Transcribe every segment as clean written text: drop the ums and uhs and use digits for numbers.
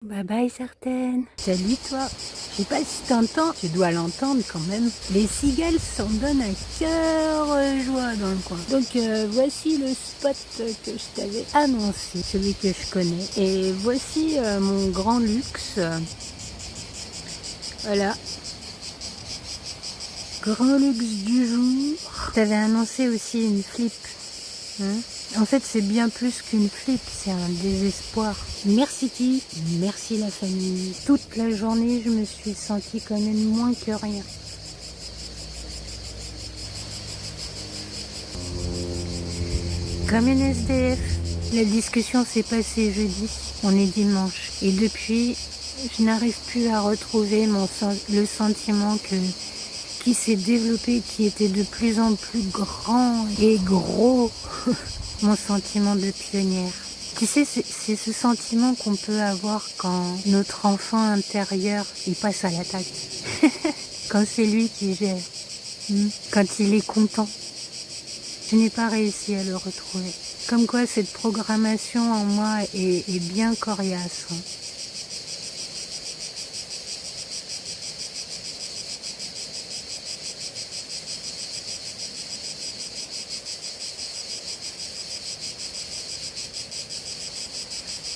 Bye bye certaines. Salut toi. Je sais pas si t'entends, tu dois l'entendre quand même. Les cigales s'en donnent à cœur joie dans le coin. Donc voici le spot que je t'avais annoncé, celui que je connais. Et voici mon grand luxe. Voilà. Grand luxe du jour. Je t'avais annoncé aussi une flip. En fait, c'est bien plus qu'une flip, c'est un désespoir. Merci qui, merci la famille. Toute la journée, je me suis sentie quand même moins que rien. Comme une SDF. La discussion s'est passée jeudi, on est dimanche. Et depuis, je n'arrive plus à retrouver le sentiment qui s'est développé, qui était de plus en plus grand et gros. Mon sentiment de pionnière. Tu sais, c'est ce sentiment qu'on peut avoir quand notre enfant intérieur, il passe à l'attaque. Quand c'est lui qui gère. Quand il est content. Je n'ai pas réussi à le retrouver. Comme quoi cette programmation en moi est bien coriace.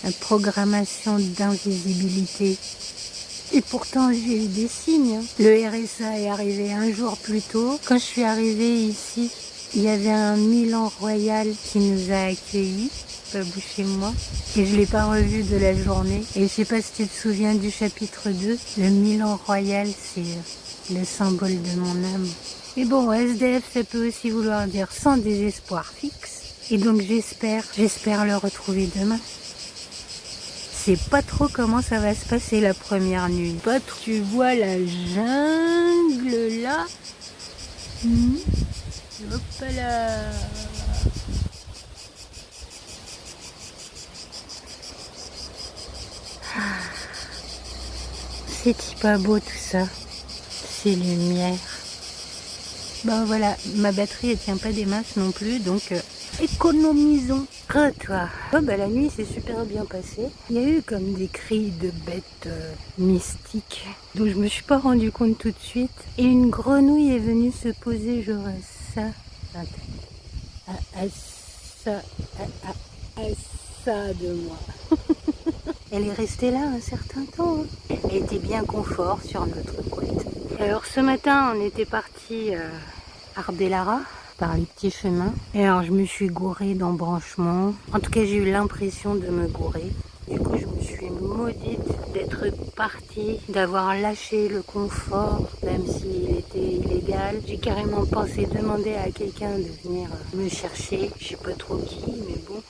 La programmation d'invisibilité. Et pourtant j'ai eu des signes. Le RSA est arrivé un jour plus tôt. Quand je suis arrivée ici, il y avait un Milan Royal qui nous a accueillis, pas bout chez moi. Et je ne l'ai pas revu de la journée. Et je sais pas si tu te souviens du chapitre 2. Le Milan Royal, c'est le symbole de mon âme. Mais bon, SDF, ça peut aussi vouloir dire sans désespoir fixe. Et donc j'espère le retrouver demain. Je sais pas trop comment ça va se passer la première nuit. Pas trop. Tu vois la jungle là. Hop là. C'est pas beau tout ça. Ces lumières. Bon voilà, ma batterie elle tient pas des masses non plus, donc économisons. Ah toi. Oh bah la nuit s'est super bien passée. Il y a eu comme des cris de bêtes mystiques dont je me suis pas rendu compte tout de suite. Et une grenouille est venue se poser genre à ça de moi. Elle est restée là un certain temps. Elle était bien confort sur notre couette. Alors ce matin on était parti Arbellara par les petits chemins. Et alors je me suis gourée d'embranchements. En tout cas j'ai eu l'impression de me gourer. Du coup je me suis maudite d'être partie, d'avoir lâché le confort, même s'il était illégal. J'ai carrément pensé demander à quelqu'un de venir me chercher. Je sais pas trop qui, mais bon.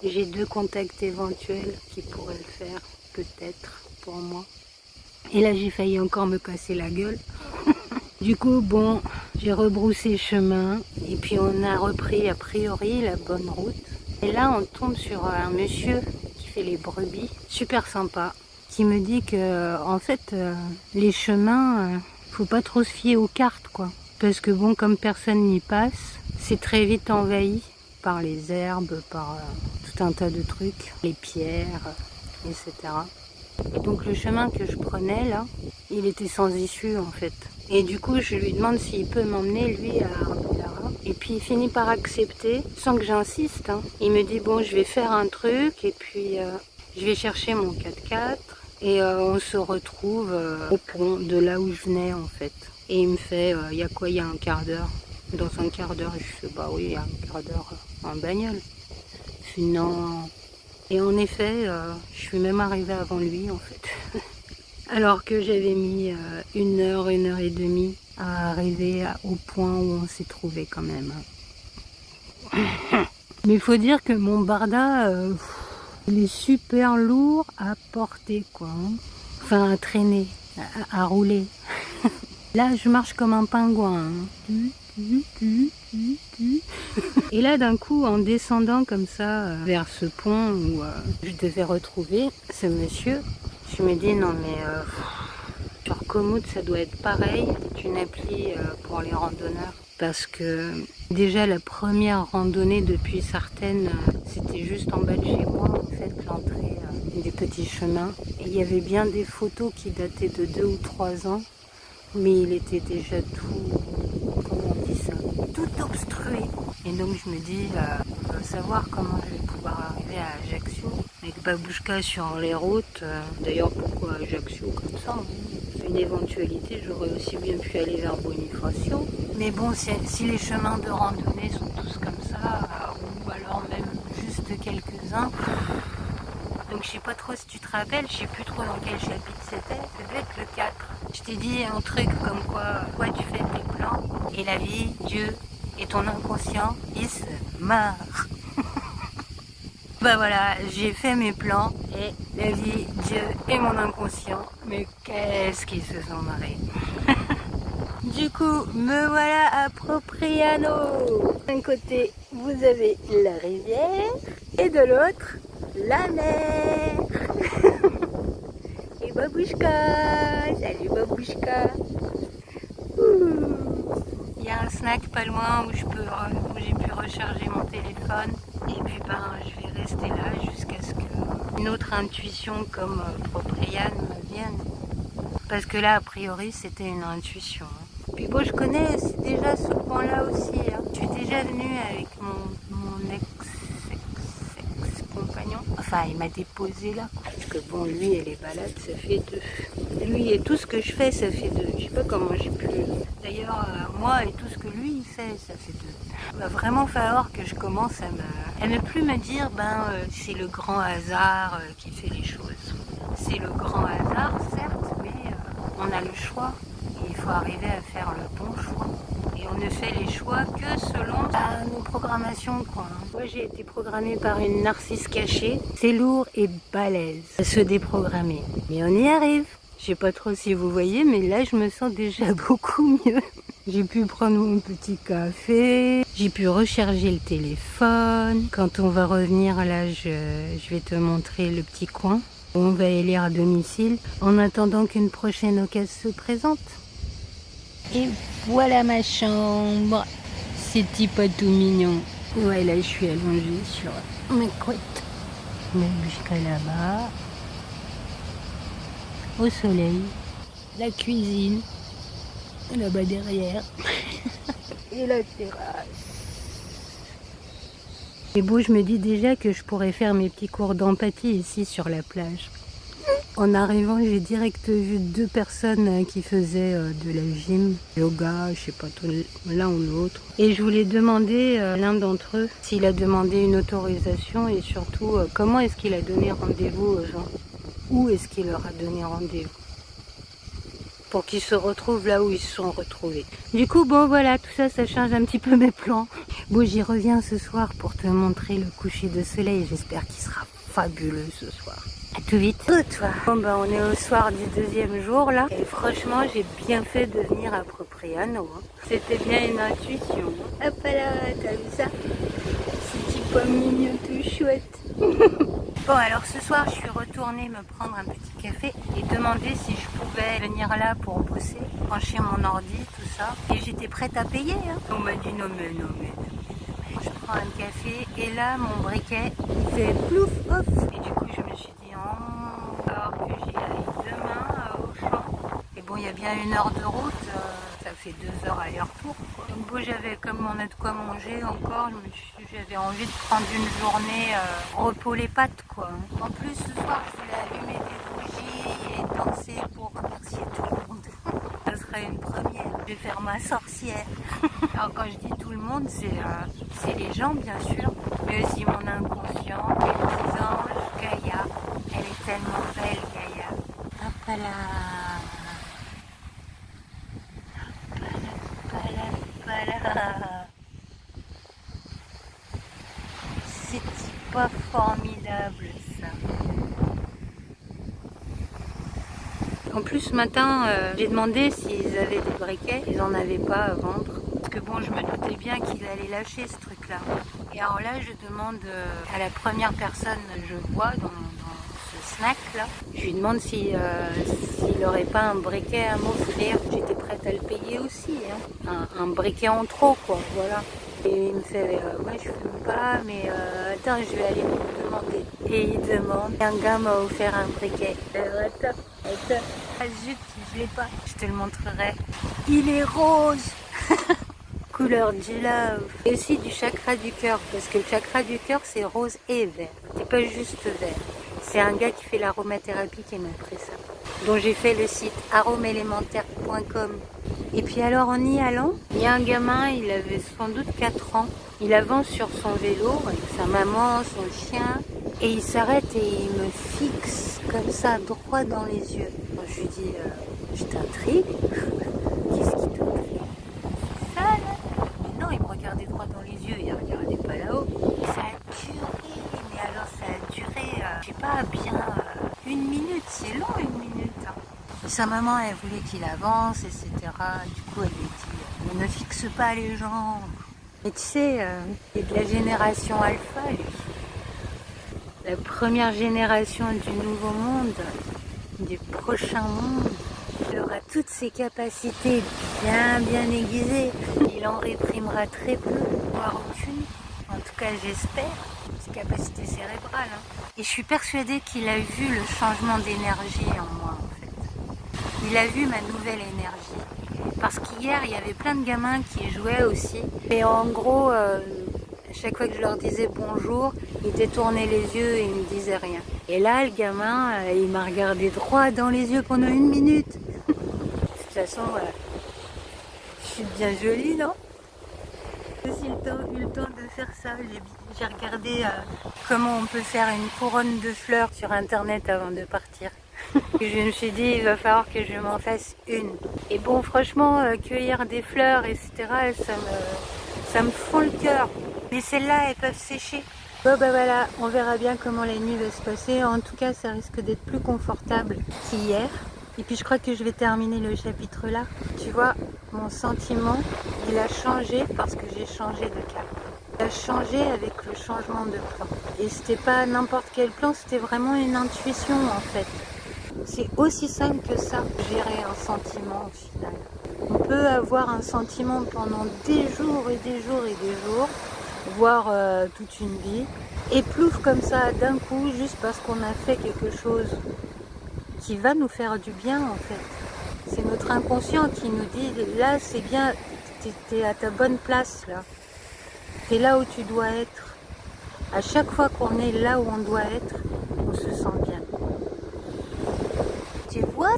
J'ai 2 contacts éventuels qui pourraient le faire, peut-être, pour moi. Et là j'ai failli encore me casser la gueule. Du coup, bon, j'ai rebroussé chemin et puis on a repris a priori la bonne route. Et là, on tombe sur un monsieur qui fait les brebis, super sympa, qui me dit que, en fait, les chemins, faut pas trop se fier aux cartes, quoi. Parce que bon, comme personne n'y passe, c'est très vite envahi par les herbes, par tout un tas de trucs, les pierres, etc. Et donc le chemin que je prenais là, il était sans issue en fait. Et du coup je lui demande s'il peut m'emmener lui à Arbellara. Et puis il finit par accepter sans que j'insiste. Il me dit bon je vais faire un truc et puis je vais chercher mon 4x4 et on se retrouve au pont de là où je venais en fait. Et il me fait il y a quoi, il y a un quart d'heure. Dans un quart d'heure, je sais bah oui il y a un quart d'heure en bagnole. Je suis non. Et en effet, je suis même arrivée avant lui en fait. Alors que j'avais mis 1 heure et demie à arriver au point où on s'est trouvé quand même. Mais il faut dire que mon barda, il est super lourd à porter quoi. Enfin à traîner, à rouler. Là je marche comme un pingouin. Et là d'un coup en descendant comme ça vers ce pont où je devais retrouver ce monsieur, je me dis non mais sur Komoot ça doit être pareil, c'est une appli pour les randonneurs. parce que déjà la première randonnée depuis Sartène, c'était juste en bas de chez moi, en fait, l'entrée des petits chemins. Et il y avait bien des photos qui dataient de 2 ou 3 ans, mais il était déjà tout, comment on dit ça, tout obstrué. Et donc je me dis, on va savoir comment je vais pouvoir arriver à Ajaccio avec Babouchka sur les routes. D'ailleurs, pourquoi Ajaccio comme ça, hein? C'est une éventualité, j'aurais aussi bien pu aller vers Bonifacio. Mais bon, si les chemins de randonnée sont tous comme ça, ou alors même juste quelques-uns. Donc je sais pas trop si tu te rappelles, je sais plus trop dans quel chapitre c'était, ça devait être le 4. Je t'ai dit un truc comme quoi tu fais tes plans, et la vie, Dieu et ton inconscient, ils se marrent. Bah voilà, j'ai fait mes plans, et la vie, Dieu et mon inconscient, mais qu'est-ce qu'ils se sont marrés. Du coup, me voilà à Propriano. D'un côté, vous avez la rivière, et de l'autre, la mer. Et Babouchka, salut Babouchka. Il y a un snack pas loin où j'ai pu recharger mon téléphone. Et puis je vais rester là jusqu'à ce qu'une autre intuition comme Propriane me vienne. Parce que là, a priori, c'était une intuition. Puis bon, je connais déjà ce coin-là aussi. Hein. Je suis déjà venue avec mon ex-compagnon. Enfin, il m'a déposé là. Parce que bon, lui et les balades, ça fait 2. Lui et tout ce que je fais, ça fait 2. Je sais pas comment j'ai pu... D'ailleurs, moi et tout ce que lui, il fait, ça fait 2. Il va vraiment falloir que je commence à ne plus me dire, c'est le grand hasard qui fait les choses. C'est le grand hasard, certes, mais on a le choix. Et il faut arriver à faire le bon choix. Et on ne fait les choix que selon nos programmations, quoi. Moi, j'ai été programmée par une narcisse cachée. C'est lourd et balèze à se déprogrammer. Mais on y arrive. Je sais pas trop si vous voyez, mais là, je me sens déjà beaucoup mieux. J'ai pu prendre mon petit café, j'ai pu recharger le téléphone. Quand on va revenir là, je vais te montrer le petit coin où on va élire à domicile en attendant qu'une prochaine occasion se présente. Et voilà ma chambre. C'est pas tout mignon. Ouais, là je suis allongée sur ma couette. Jusqu'à là-bas. Au soleil. La cuisine. Là-bas derrière. Et la terrasse. Et bon, je me dis déjà que je pourrais faire mes petits cours d'empathie ici sur la plage. En arrivant, j'ai direct vu 2 personnes qui faisaient de la gym, yoga, je sais pas, l'un ou l'autre. Et je voulais demander à l'un d'entre eux s'il a demandé une autorisation et surtout comment est-ce qu'il a donné rendez-vous aux gens. Où est-ce qu'il leur a donné rendez-vous pour qu'ils se retrouvent là où ils se sont retrouvés. Du coup, bon voilà, tout ça, ça change un petit peu mes plans. Bon, j'y reviens ce soir pour te montrer le coucher de soleil. J'espère qu'il sera fabuleux ce soir. À tout vite. Toi. Bon on est au soir du 2e jour là. Et franchement, j'ai bien fait de venir à Propriano. Hein. C'était bien une intuition. Hop là, t'as vu ça? Ce petit pomme mignon tout chouette. Bon alors ce soir, je suis retournée me prendre un petit café et demander si je pouvais venir là pour bosser, brancher mon ordi, tout ça. Et j'étais prête à payer. Hein. On m'a dit non mais. Je prends un café et là mon briquet il fait plouf off. Et du coup je me suis dit alors que j'y aille demain à Auchan. Et bon il y a bien 1 heure de route, ça fait 2 heures aller-retour. Donc bon comme on a de quoi manger encore, j'avais envie de prendre une journée repos les pattes quoi. En plus ce soir je voulais allumer des bougies et danser pour remercier tout le monde. Ça serait une première. Je vais faire ma sorcière. Alors quand je dis tout le monde, c'est les gens bien sûr, mais aussi mon inconscient, les petits anges, Gaïa. Elle est tellement belle Gaïa. Hop là. Hop là. C'est pas formidable ça. En plus ce matin, j'ai demandé s'ils avaient des briquets, ils n'en avaient pas à vendre. Parce que bon, je me doutais bien qu'ils allaient lâcher ce truc-là. Et alors là, je demande à la première personne que je vois dans ce snack là. Je lui demande s'il n'aurait pas un briquet à m'offrir. J'étais prête à le payer aussi, hein. Un briquet en trop quoi, voilà. Et il me fait, moi je fume pas, mais attends, je vais aller me demander. Et il demande, un gars m'a offert un briquet. Attends. Ah zut, je l'ai pas. Je te le montrerai. Il est rose. Couleur du love. Et aussi du chakra du cœur, parce que le chakra du cœur c'est rose et vert. C'est pas juste vert. C'est un gars qui fait l'aromathérapie qui m'a pris ça. Donc j'ai fait le site aromelémentaire.com. Et puis alors en y allant, il y a un gamin, il avait sans doute 4 ans. Il avance sur son vélo avec sa maman, son chien. Et il s'arrête et il me fixe comme ça, droit dans les yeux. Alors, je lui dis, je t'intrigue. Qu'est-ce qui t'intrigue? Ça là? Mais non, il me regardait droit dans les yeux, il ne regardait pas là-haut. Ça a duré, mais alors ça a duré, je sais pas, bien 1 minute. C'est long 1 minute. Hein. Et sa maman, elle voulait qu'il avance, etc. Du coup, elle lui dit, ne fixe pas les gens. Mais tu sais, il est de la génération alpha, lui. La première génération du nouveau monde, du prochain monde, il aura toutes ses capacités bien aiguisées. Il en réprimera très peu, voire aucune. En tout cas, j'espère. Ses capacités cérébrales. Hein. Et je suis persuadée qu'il a vu le changement d'énergie en moi, en fait. Il a vu ma nouvelle énergie. Parce qu'hier, il y avait plein de gamins qui jouaient aussi. Et en gros... chaque fois que je leur disais bonjour, ils détournaient les yeux et ils ne me disaient rien. Et là, le gamin, il m'a regardé droit dans les yeux pendant 1 minute. De toute façon, je suis bien jolie, non? J'ai aussi eu le temps de faire ça. J'ai regardé comment on peut faire une couronne de fleurs sur internet avant de partir. Et je me suis dit, il va falloir que je m'en fasse une. Et bon, franchement, cueillir des fleurs, etc., ça me fond le cœur. Mais celles-là, elles peuvent sécher. Bon, bah voilà, on verra bien comment la nuit va se passer. En tout cas, ça risque d'être plus confortable qu'hier. Et puis, je crois que je vais terminer le chapitre là. Tu vois, mon sentiment, il a changé parce que j'ai changé de cap. Il a changé avec le changement de plan. Et c'était pas n'importe quel plan, c'était vraiment une intuition en fait. C'est aussi simple que ça, gérer un sentiment au final. On peut avoir un sentiment pendant des jours et des jours et des jours, voire toute une vie, et plouf comme ça d'un coup, juste parce qu'on a fait quelque chose qui va nous faire du bien en fait. C'est notre inconscient qui nous dit, là c'est bien, t'es à ta bonne place là. T'es là où tu dois être. À chaque fois qu'on est là où on doit être, on se sent bien. Tu vois?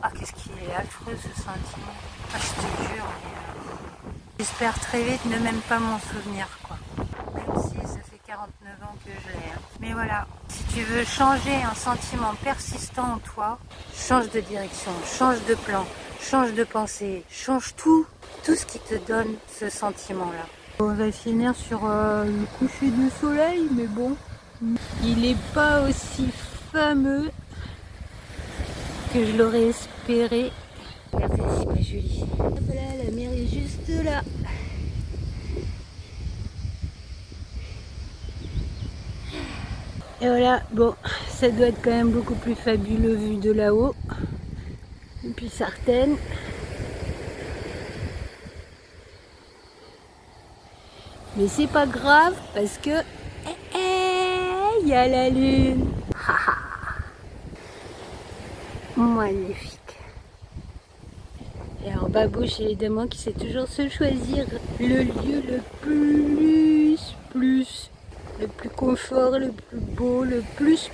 Ah, qu'est-ce qu'il est affreux ce sentiment. Ah, je te jure. J'espère très vite ne même pas m'en souvenir, quoi. Même si ça fait 49 ans que je l'ai. Hein. Mais voilà, si tu veux changer un sentiment persistant en toi, change de direction, change de plan, change de pensée, change tout ce qui te donne ce sentiment-là. On va finir sur le coucher du soleil, mais bon, il n'est pas aussi fameux que je l'aurais espéré. Regardez ici ma Julie. Hop là, la mer est juste là. Et voilà, bon, ça doit être quand même beaucoup plus fabuleux vu de là-haut. Et puis certaines. Mais c'est pas grave parce que il y a la lune. Magnifique. Et alors Babouche évidemment qui sait toujours se choisir le lieu le plus, le plus confort, le plus beau, le plus.